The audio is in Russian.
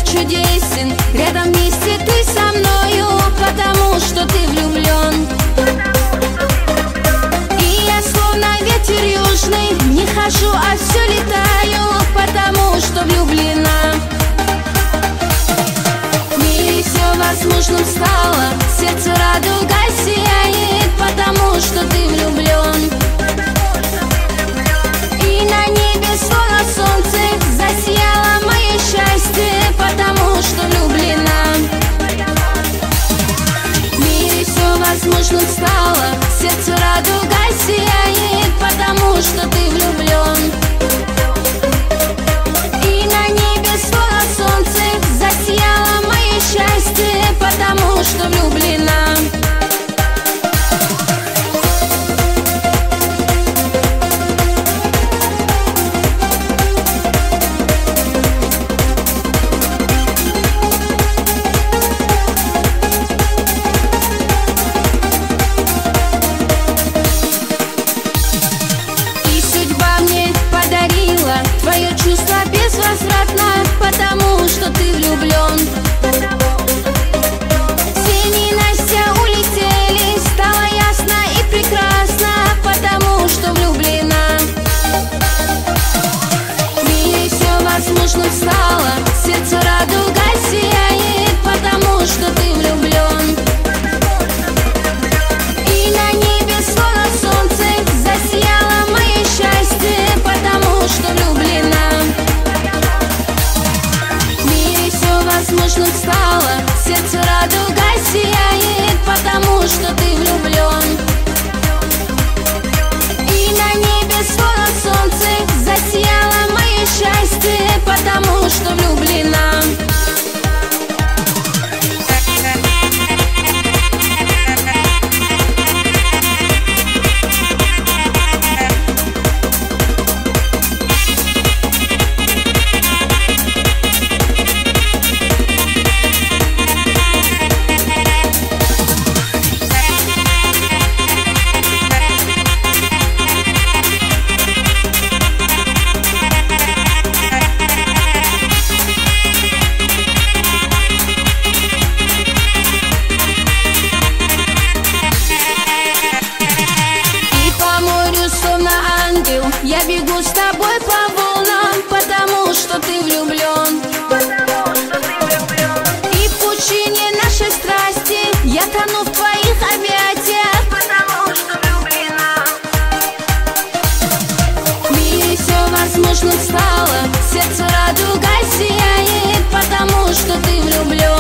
Чудесен, рядом вместе ты со мною, потому что ты влюблен. И я словно ветер южный, не хожу, а все летаю, потому что влюблена. В мире все возможным стало, сердце радуга сияет, потому что ты влюблен. И на небе словно солнце засияло мое счастье, потому что влюблена. В мире все возможным стало, сердце радуга сияет, потому что ты влюблен. И на небе словно солнце засияло мое счастье, потому что влюблена. Твое чувство безвозвратно, потому что ты влюблен. Все ненастья улетели, стало ясно и прекрасно, потому что влюблена. В мире все возможным стало, сердце радуга сияет, потому что ты влюблен. И на небе словно солнце засияло мое счастье, потому что влюблена. В мире все возможным стало, сердце радуга сияет, потому что ты влюблен. И на небе словно солнце засияло мое счастье, потому что влюблена. Я бегу с тобой по волнам, потому что ты влюблен. И в пучине нашей страсти я тону в твоих объятиях, потому что влюблена. В мире все возможным стало, сердце радуга сияет, потому что ты влюблен.